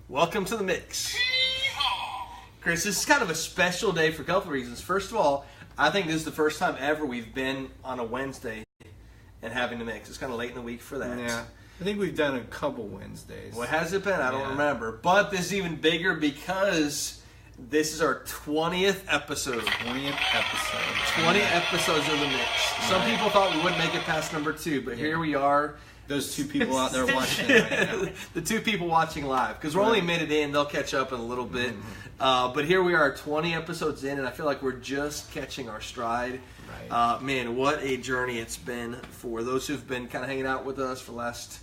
Welcome to the mix. Chris, this is kind of a special day for a couple of reasons. First of all, I think this is the first time ever we've been on a Wednesday and having the mix. It's kind of late in the week for that. Yeah. I think we've done a couple Wednesdays. What has it been? I don't remember. But this is even bigger because this is our 20th episode. 20th episode. 20 episodes of the mix. Some people thought we wouldn't make it past number 2, but here we are. Those two people out there watching right now. The two people watching live. Because we're only a minute in. They'll catch up in a little bit. But here we are 20 episodes in, and I feel like we're just catching our stride. Right. Man, what a journey it's been for those who've been kind of hanging out with us for the last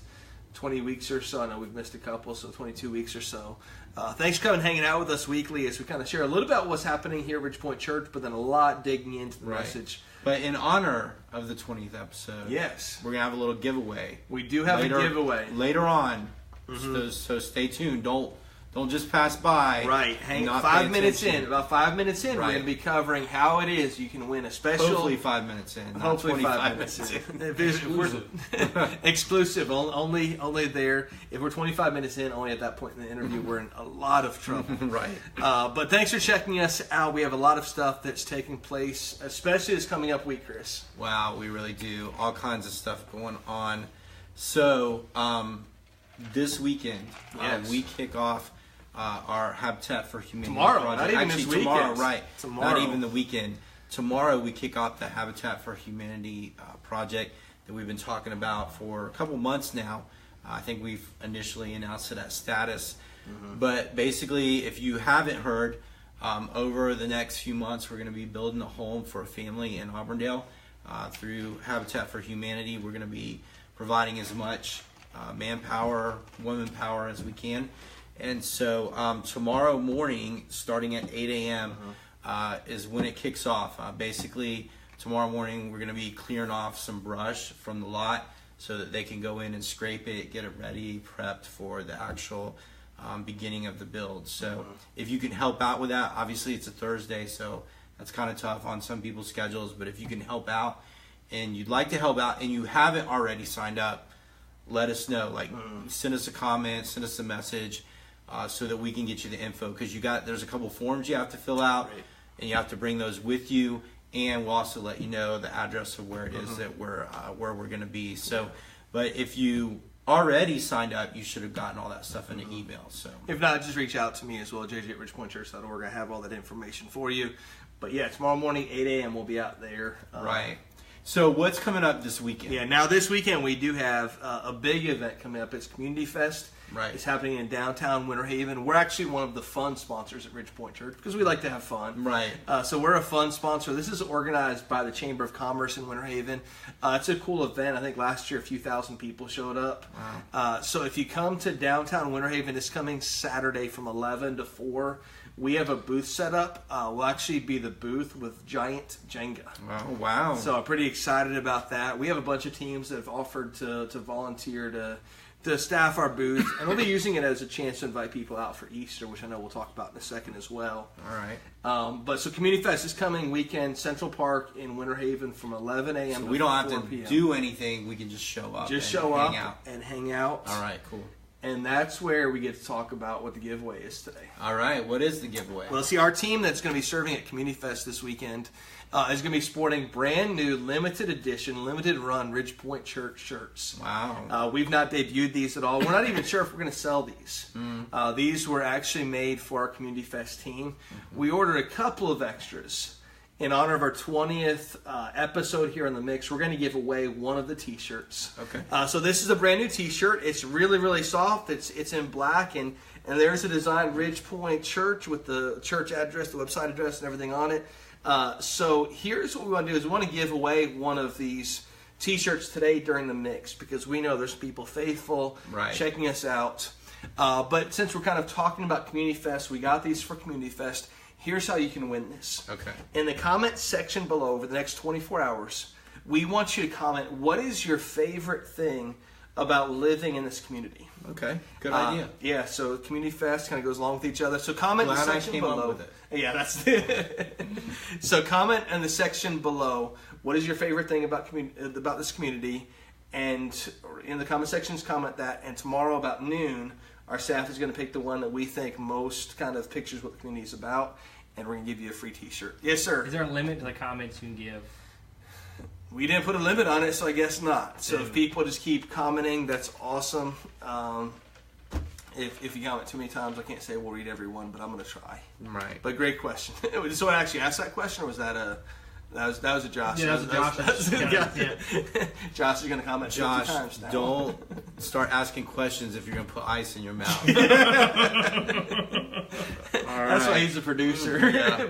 20 weeks or so. I know we've missed a couple, so 22 weeks or so. Thanks for coming and hanging out with us weekly as we kind of share a little about what's happening here at Ridgepoint Church, but then a lot digging into the message. But in honor of the 20th episode, yes, we're going to have a little giveaway. We do have a giveaway. Later on, so stay tuned. Don't just pass by. Right. Hang 5 minutes in. About 5 minutes in, we're going to be covering how it is you can win a special. Hopefully 5 minutes in. Hopefully 5 minutes in. Exclusive. Only there. If we're 25 minutes in, only at that point in the interview, we're in a lot of trouble. Right. But thanks for checking us out. We have a lot of stuff that's taking place, especially this coming up week, Chris. Wow, we really do. All kinds of stuff going on. So, this weekend, we kick off our Habitat for Humanity tomorrow, project. not even this weekend. Tomorrow, right? Tomorrow. Not even the weekend. Tomorrow we kick off the Habitat for Humanity project that we've been talking about for a couple months now. I think we've initially announced it at Status, but basically, if you haven't heard, over the next few months we're going to be building a home for a family in Auburndale through Habitat for Humanity. We're going to be providing as much manpower, women power as we can. And so tomorrow morning, starting at 8 a.m., is when it kicks off. Basically, tomorrow morning, we're going to be clearing off some brush from the lot so that they can go in and scrape it, get it ready, prepped for the actual beginning of the build. So if you can help out with that, obviously it's a Thursday, so that's kind of tough on some people's schedules. But if you can help out and you'd like to help out and you haven't already signed up, let us know. Send us a comment, send us a message. So that we can get you the info, because there's a couple forms you have to fill out, and you have to bring those with you, and we'll also let you know the address of where it is that where we're going to be. So, but if you already signed up, you should have gotten all that stuff in an email. So if not, just reach out to me as well, jj@ridgepointchurch.org. I have all that information for you. But yeah, tomorrow morning 8 a.m. we'll be out there. Right. So what's coming up this weekend? Yeah, now this weekend we do have a big event coming up. It's Community Fest. Right. It's happening in downtown Winter Haven. We're actually one of the fun sponsors at Ridgepoint Church because we like to have fun. Right. So we're a fun sponsor. This is organized by the Chamber of Commerce in Winter Haven. It's a cool event. I think last year a few thousand people showed up. Wow. So if you come to downtown Winter Haven, it's coming Saturday from 11 to 4. We have a booth set up. We'll actually be the booth with Giant Jenga. Oh, wow. So I'm pretty excited about that. We have a bunch of teams that have offered to volunteer to staff our booth, and we'll be using it as a chance to invite people out for Easter, which I know we'll talk about in a second as well. All right. But so Community Fest is coming weekend, Central Park in Winter Haven from 11 a.m. So to we don't 4 have to p.m. do anything. We can just show up. And hang out. All right, cool. And that's where we get to talk about what the giveaway is today. All right, what is the giveaway? Well, see, our team that's going to be serving at Community Fest this weekend is going to be sporting brand new limited edition, limited run Ridgepoint Church shirts. Wow. We've not debuted these at all. We're not even sure if we're going to sell these. These were actually made for our Community Fest team. We ordered a couple of extras. In honor of our 20th episode here in the mix, we're going to give away one of the t-shirts. Okay. So this is a brand new t-shirt. It's really, really soft. It's in black, and there's a design Ridgepoint Church with the church address, the website address, and everything on it. So here's what we want to do is we want to give away one of these t-shirts today during the mix, because we know there's people faithful checking us out. But since we're kind of talking about Community Fest, we got these for Community Fest. Here's how you can win this. Okay. In the comment section below over the next 24 hours, we want you to comment, what is your favorite thing about living in this community? Okay, good idea. Yeah, so Community Fest kind of goes along with each other. So comment in the section below. Up with it. Yeah, that's it. So comment in the section below, what is your favorite thing about this community? And in the comment sections, comment that. And tomorrow about noon, Our staff is going to pick the one that we think most kind of pictures what the community is about, and we're going to give you a free T-shirt. Yes, sir. Is there a limit to the comments you can give? We didn't put a limit on it, so I guess not. So if people just keep commenting, that's awesome. If you comment too many times, I can't say we'll read every one, but I'm going to try. Right. But great question. So I actually asked that question, or was that a... That was a Josh. Yeah, that was a Josh. Yeah. Josh is going to comment 50 Josh, times now. don't start asking questions if you're going to put ice in your mouth. That's why he's the producer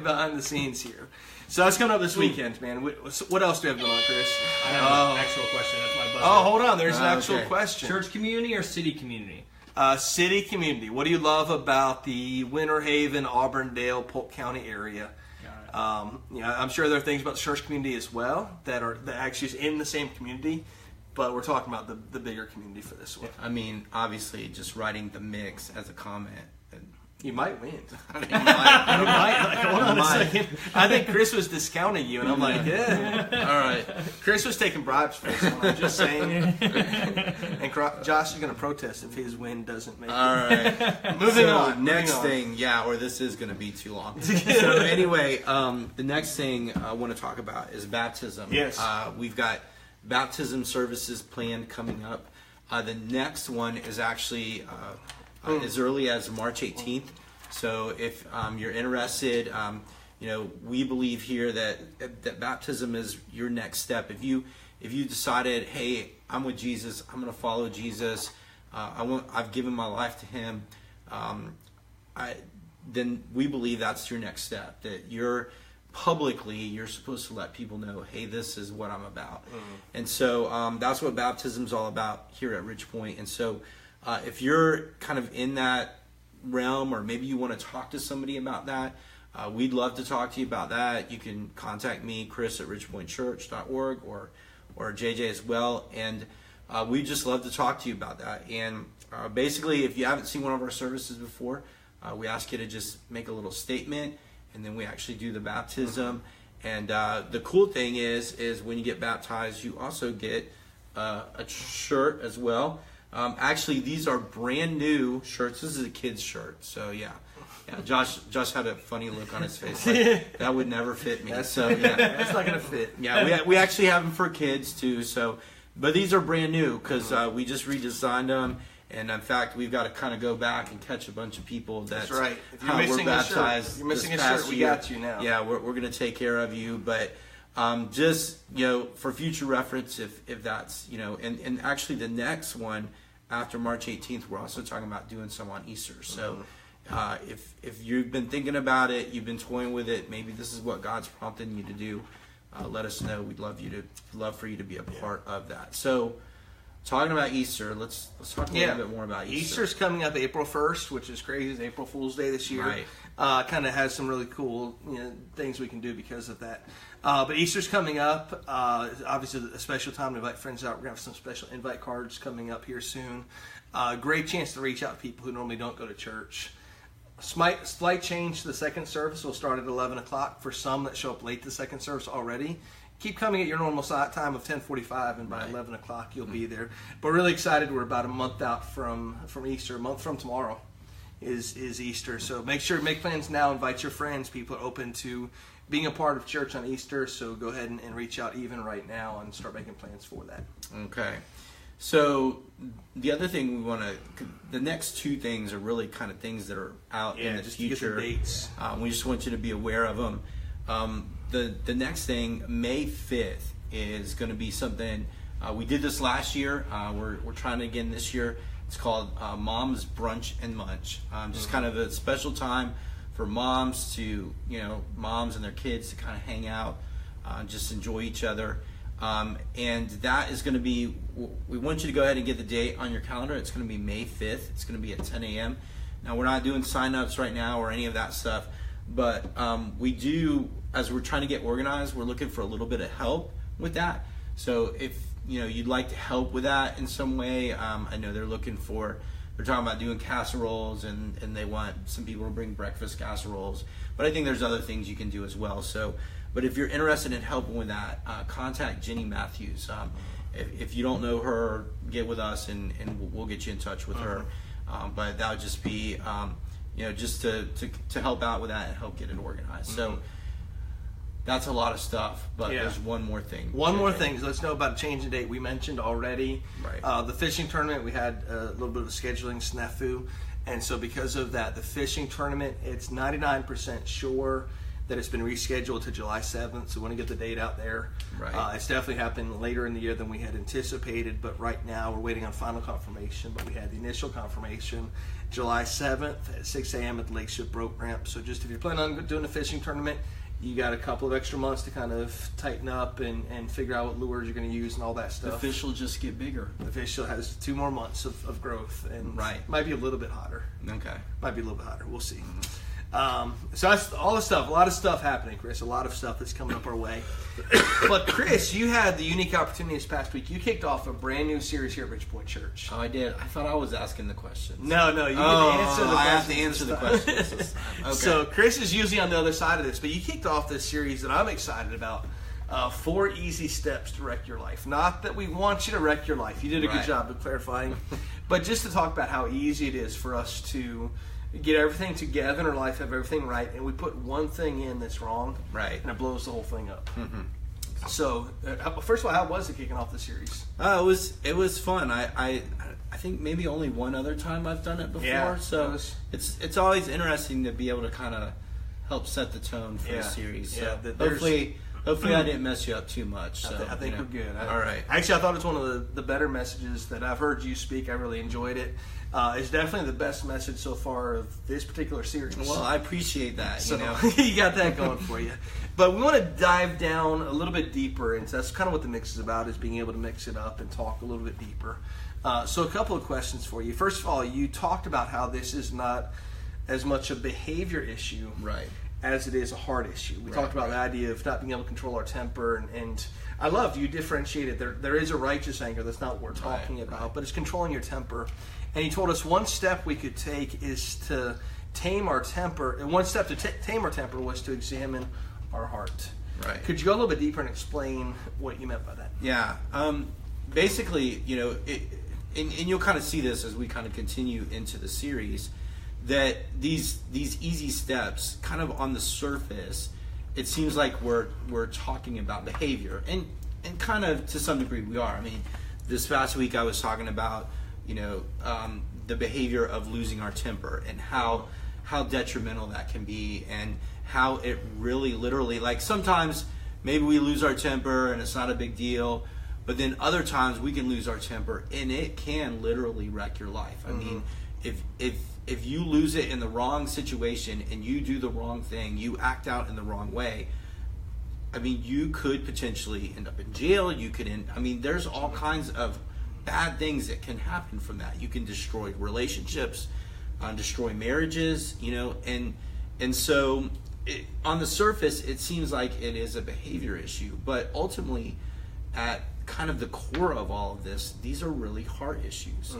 behind the scenes here. So that's coming up this weekend, man. What else do we have going on, Chris? I have an actual question. That's my buzzer. Oh, hold on. There's an actual question. Church community or city community? City community. What do you love about the Winter Haven, Auburndale, Polk County area? I'm sure there are things about the church community as well that actually is in the same community, but we're talking about the bigger community for this one. I mean, obviously, just writing the mix as a comment. You might win. I mean, You might. Like, hold on a second. I think Chris was discounting you, and I'm like, yeah. all right. Chris was taking bribes for this one. I'm just saying. And Josh is going to protest if his win doesn't make it. All right. Moving So, on. Next moving on. thing, or this is going to be too long. So anyway, the next thing I want to talk about is baptism. Yes. We've got baptism services planned coming up. The next one is actually as early as March 18th. So if you're interested, we believe here that baptism is your next step. If you decided, hey, I'm with Jesus, I'm going to follow Jesus, I've given my life to Him, then we believe that's your next step. That you're supposed to let people know, hey, this is what I'm about. And so that's what baptism is all about here at Ridgepoint. And so if you're kind of in that realm, or maybe you want to talk to somebody about that, we'd love to talk to you about that. You can contact me, Chris, at ridgepointchurch.org, or JJ as well. And we'd just love to talk to you about that. And basically, if you haven't seen one of our services before, we ask you to just make a little statement, and then we actually do the baptism. And the cool thing is when you get baptized, you also get a shirt as well. Actually, these are brand new shirts. This is a kid's shirt, so yeah. Josh had a funny look on his face. Like, that would never fit me. That's not going to fit. Yeah, we actually have them for kids too. So, but these are brand new because we just redesigned them, and in fact, we've got to kind of go back and catch a bunch of people that's right. If you're were missing baptized. A shirt, you're missing a past shirt. We year. got you now. Yeah, we're going to take care of you, but. Just for future reference, if that's and actually the next one after March 18th, we're also talking about doing some on Easter. So if you've been thinking about it, you've been toying with it, maybe this is what God's prompting you to do, let us know. We'd love for you to be a part of that. So talking about Easter, let's talk a little bit more about Easter. Easter's coming up April 1st, which is crazy. It's April Fool's Day this year. Right. Kind of has some really cool things we can do because of that. But Easter's coming up. Obviously, a special time to invite friends out. We're going to have some special invite cards coming up here soon. Great chance to reach out to people who normally don't go to church. Slight change to the second service. We'll start at 11 o'clock for some that show up late to the second service already. Keep coming at your normal time of 10:45, and by 11 o'clock you'll be there. But really excited. We're about a month out from Easter. A month from tomorrow is Easter. So make plans now. Invite your friends. People are open to being a part of church on Easter. So go ahead and reach out even right now and start making plans for that. Okay. So the other thing the next two things are really kind of things that are out in the just future. To get the dates. We just want you to be aware of them. The next thing, May 5th, is going to be something, we did this last year, we're trying it again this year. It's called Mom's Brunch and Munch. Just kind of a special time for moms moms and their kids to kind of hang out, just enjoy each other. And that is going to be, we want you to go ahead and get the date on your calendar. It's going to be May 5th. It's going to be at 10 a.m. Now, we're not doing sign-ups right now or any of that stuff, but we do, as we're trying to get organized, we're looking for a little bit of help with that. So if you'd like to help with that in some way, I know they're talking about doing casseroles, and they want some people to bring breakfast casseroles, but I think there's other things you can do as well. So, but if you're interested in helping with that, contact Jenny Matthews. If you don't know her, get with us and we'll get you in touch with her. but that would just be just to help out with that and help get it organized. So that's a lot of stuff, but Yeah. there's one more thing. One more thing. So let's know about change in date. We mentioned already. Right. The fishing tournament, we had a little bit of a scheduling snafu. And so because of that, the fishing tournament, it's 99% sure that it's been rescheduled to July 7th. So we want to get the date out there. Right. It's definitely happened later in the year than we had anticipated. But right now, we're waiting on final confirmation. But we had the initial confirmation, July 7th at 6 a.m. at the Lakeship Boat Ramp. So just if you're planning on doing a fishing tournament, you got a couple of extra months to kind of tighten up and figure out what lures you're going to use and all that The stuff. fish will just get bigger. The fish still has 2 more months of growth and Right. might be a little bit hotter. Okay. Might be a little bit hotter. We'll see. So that's all the stuff. A lot of stuff happening, Chris. A lot of stuff that's coming up our way. But Chris, you had the unique opportunity this past week. You kicked off a brand new series here at Ridgepoint Church. Oh, I did. I thought I was asking the questions. No, you get to answer the questions. I have to this answer the time. questions this time. Okay. So Chris is usually on the other side of this, but you kicked off this series that I'm excited about. 4 easy steps to wreck your life. Not that we want you to wreck your life. You did a good Right. job of clarifying. But just to talk about how easy it is for us to get everything together in our life, have everything right, and we put one thing in that's wrong, Right. and it blows the whole thing up. So, first of all, how was it kicking off the series? It was fun. I think maybe only one other time I've done it before. Yeah, So it was- it's always interesting to be able to kind of help set the tone for Yeah, the series. yeah, So there's- hopefully I didn't mess you up too much. So, I think we're good. All right. Actually, I thought it's one of the better messages that I've heard you speak. I really enjoyed it. It's definitely the best message so far of this particular series. Well, I appreciate that. So You know. you got that going for you. But we want to dive down a little bit deeper, and that's kind of what the mix is about, is being able to mix it up and talk a little bit deeper. So a couple of questions for you. First of all, you talked about how this is not as much a behavior issue Right. as it is a heart issue. We Right, talked about right. the idea of not being able to control our temper, and I love you differentiated. There is a righteous anger. That's not what we're talking Right, about, right. but it's controlling your temper. And he told us one step we could take is to tame our temper. And one step to tame our temper was to examine our heart. Right. Could you go a little bit deeper and explain what you meant by that? Yeah. Basically, and you'll kind of see this as we kind of continue into the series, that these easy steps, kind of on the surface, it seems like we're talking about behavior, and kind of to some degree we are. I mean, this past week I was talking about the behavior of losing our temper and how detrimental that can be, and how it really literally, like, sometimes maybe we lose our temper and it's not a big deal, but then other times we can lose our temper and it can literally wreck your life. I mean, if you lose it in the wrong situation and you do the wrong thing, you act out in the wrong way, I mean, you could potentially end up in jail. You could there's all kinds of bad things that can happen from that. You can destroy relationships, destroy marriages, and so on the surface, it seems like it is a behavior issue, but ultimately, at kind of the core of all of this, these are really heart issues.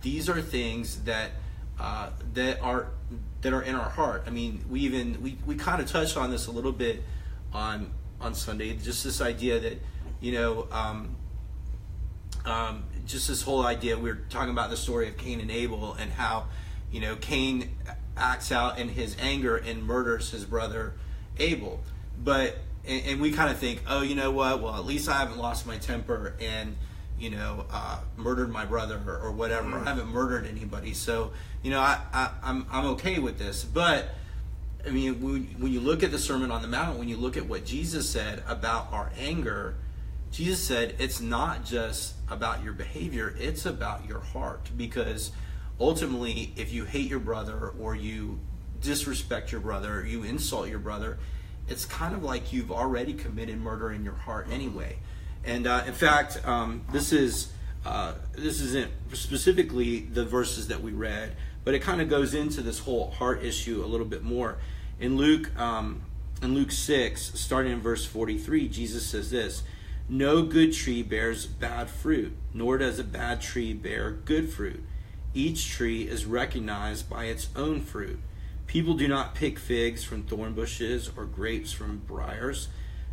These are things that are in our heart. I mean, we kind of touched on this a little bit on Sunday. Just this idea that just this whole idea. We were talking about the story of Cain and Abel, and how Cain acts out in his anger and murders his brother Abel. But and we kind of think, oh, you know what? Well, at least I haven't lost my temper and murdered my brother or whatever. I haven't murdered anybody, so I'm okay with this. But I mean, when you look at the Sermon on the Mount, when you look at what Jesus said about our anger, Jesus said it's not just about your behavior, it's about your heart. Because ultimately, if you hate your brother, or you disrespect your brother, or you insult your brother, it's kind of like you've already committed murder in your heart anyway. And in fact, this isn't specifically the verses that we read, but it kind of goes into this whole heart issue a little bit more. In Luke 6, starting in verse 43, Jesus says this: "No good tree bears bad fruit, nor does a bad tree bear good fruit. Each tree is recognized by its own fruit. People do not pick figs from thorn bushes or grapes from briars.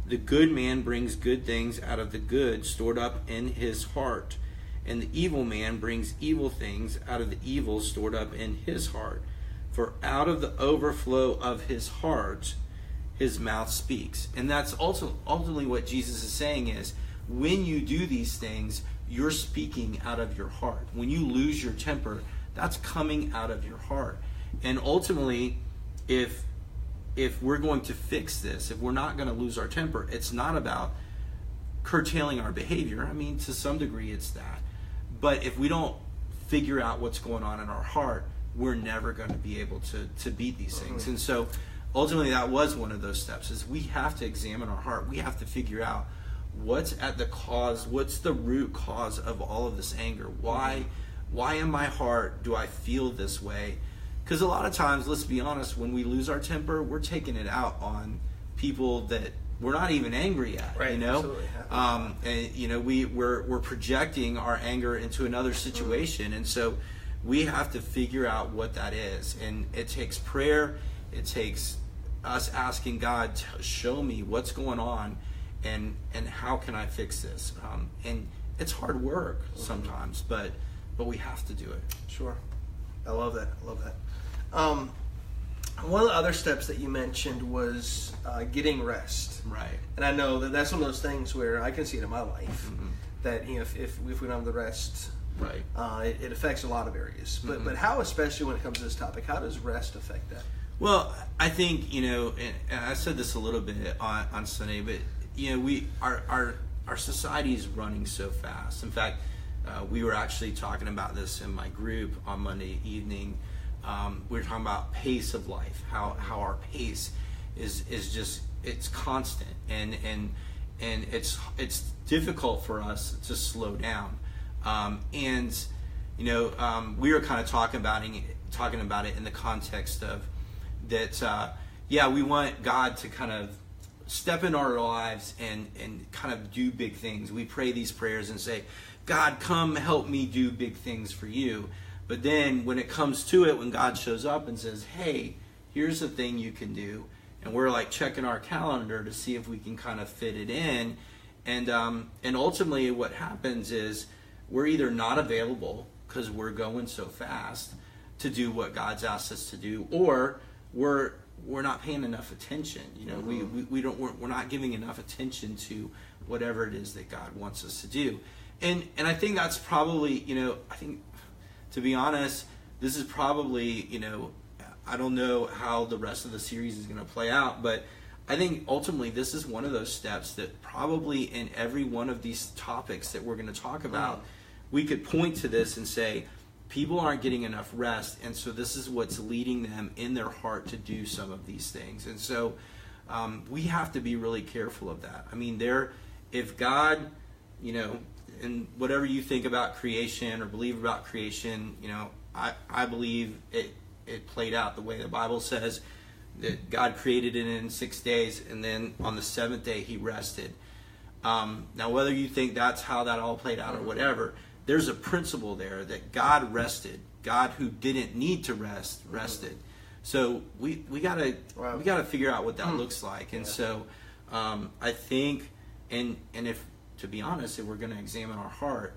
The good man brings good things out of the good stored up in his heart, and the evil man brings evil things out of the evil stored up in his heart. For out of the overflow of his heart, his mouth speaks. And that's ultimately what Jesus is saying is, when you do these things, you're speaking out of your heart. When you lose your temper, that's coming out of your heart. And ultimately, if we're going to fix this, if we're not going to lose our temper, it's not about curtailing our behavior. I mean, to some degree it's that. But if we don't figure out what's going on in our heart, we're never going to be able to beat these things. And so ultimately that was one of those steps, is we have to examine our heart. We have to figure out what's at the cause, what's the root cause of all of this anger. Why in my heart do I feel this way? Because a lot of times, let's be honest, when we lose our temper, we're taking it out on people that we're not even angry at, Right, you know? absolutely. And you know, we're projecting our anger into another situation. And so we have to figure out what that is. And it takes prayer. It takes us asking God to show me what's going on and how can I fix this. And it's hard work sometimes, but we have to do it. Sure. I love that. One of the other steps that you mentioned was getting rest. Right. And I know that that's one of those things where I can see it in my life that, you know, if we don't have the rest, Right. it affects a lot of areas. But how, especially when it comes to this topic, how does rest affect that? Well, I think, you know, and I said this a little bit on Sunday, but you know, our society is running so fast. In fact, we were actually talking about this in my group on Monday evening. We were talking about pace of life, how our pace is just, it's constant, and it's difficult for us to slow down. And you know, we were kind of talking about it in the context of that. We want God to kind of step in our lives and kind of do big things. We pray these prayers and say, God, come help me do big things for you. But then when it comes to it, when God shows up and says, hey, here's the thing you can do, and we're like checking our calendar to see if we can kind of fit it in, and ultimately what happens is we're either not available because we're going so fast to do what God's asked us to do, or we're not paying enough attention. You know, we're not giving enough attention to whatever it is that God wants us to do. And I think that's probably, you know, I think, to be honest, this is probably, you know, I don't know how the rest of the series is going to play out, but I think ultimately this is one of those steps that probably in every one of these topics that we're going to talk about, we could point to this and say, people aren't getting enough rest, and so this is what's leading them in their heart to do some of these things. And so we have to be really careful of that. I mean, if God, you know, and whatever you think about creation or believe about creation, you know, I believe it played out the way the Bible says, that God created it in 6 days, and then on the seventh day He rested. Now, whether you think that's how that all played out or whatever, there's a principle there that God rested. God, who didn't need to rest, rested. So we gotta figure out what that looks like. And so I think, and if, to be honest, if we're going to examine our heart,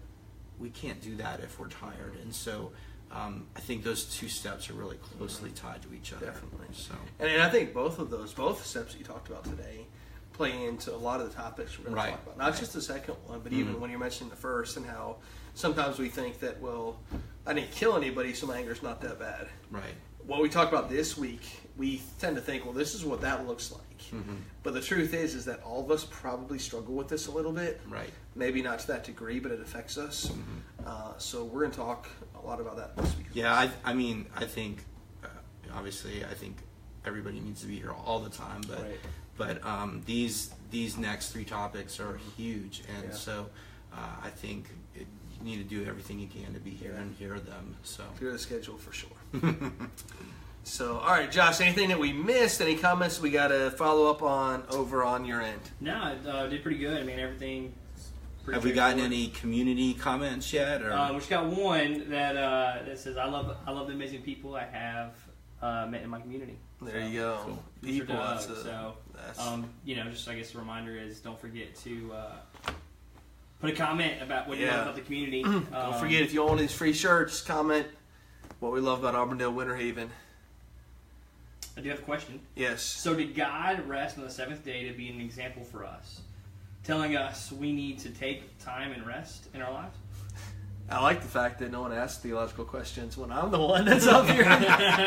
we can't do that if we're tired. And so I think those two steps are really closely tied to each other. Definitely. So, and I think both steps that you talked about today play into a lot of the topics we're going to talk about. Not just the second one, but even when you're mentioning the first, and how sometimes we think that, well, I didn't kill anybody, so my anger's not that bad. Right. What we talked about this week, we tend to think, well, this is what that looks like. But the truth is that all of us probably struggle with this a little bit. Right. Maybe not to that degree, but it affects us. So we're going to talk a lot about that this week. Yeah, I mean, I think, obviously, I think everybody needs to be here all the time, but these next three topics are huge, and so I think you need to do everything you can to be here and hear them. So clear the schedule for sure. So, all right, Josh, anything that we missed? Any comments we got to follow up on over on your end? No, it did pretty good. I mean, everything. Have we gotten any community comments yet? Or? We just got one that says, "I love the amazing people I have met in my community." There you go. Cool. People. You know, just I guess a reminder is don't forget to put a comment about what you love about the community. Don't forget, if you want these free shirts, comment what we love about Auburndale Winter Haven. I do have a question. Yes. So did God rest on the seventh day to be an example for us, telling us we need to take time and rest in our lives? I like the fact that no one asks theological questions when I'm the one that's up here.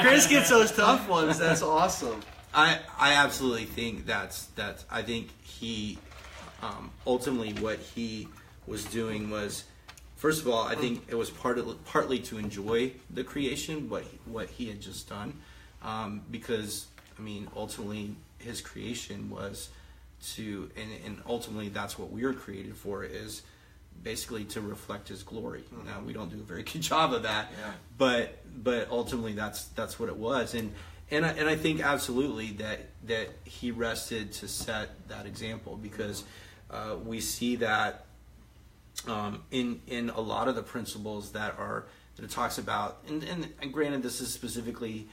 Chris gets those tough ones. That's awesome. I absolutely think that's I think he ultimately what he was doing was, first of all, I think it was partly to enjoy the creation, what he had just done, because I mean ultimately his creation was to and ultimately that's what we were created for, is basically to reflect his glory. Now we don't do a very good job of that, but ultimately that's what it was, and I think absolutely that he rested to set that example, because we see that in a lot of the principles that it talks about, and granted this is specifically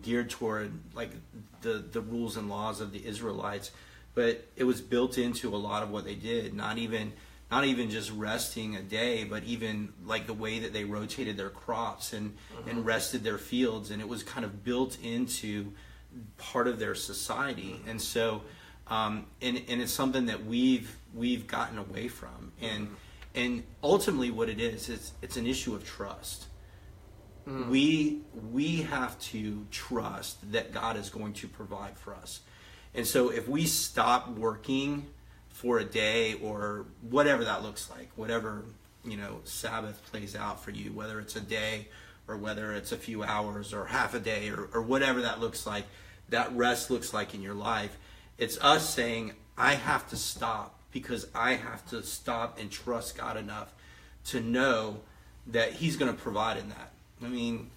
geared toward like the rules and laws of the Israelites, but it was built into a lot of what they did. Not even just resting a day, but even like the way that they rotated their crops and rested their fields, and it was kind of built into part of their society. And so, and it's something that we've gotten away from. And ultimately, what it is, it's an issue of trust. We have to trust that God is going to provide for us. And so, if we stop working for a day, or whatever that looks like, whatever Sabbath plays out for you, whether it's a day or whether it's a few hours or half a day or whatever that looks like, that rest looks like in your life, it's us saying, I have to stop, because I have to stop and trust God enough to know that he's going to provide in that. I mean,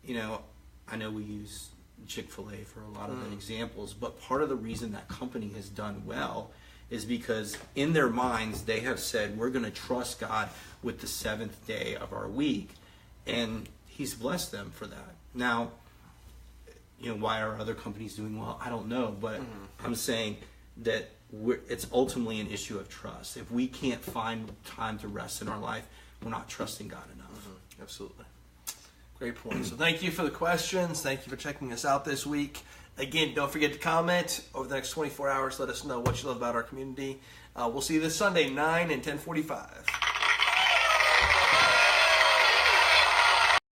I know we use Chick-fil-A for a lot of the examples, but part of the reason that company has done well is because in their minds they have said, we're going to trust God with the seventh day of our week, and he's blessed them for that. Now, why are other companies doing well? I don't know, but I'm saying that it's ultimately an issue of trust. If we can't find time to rest in our life, we're not trusting God enough. Absolutely. Great point. So thank you for the questions. Thank you for checking us out this week. Again, don't forget to comment over the next 24 hours. Let us know what you love about our community. We'll see you this Sunday, 9 and 10:45.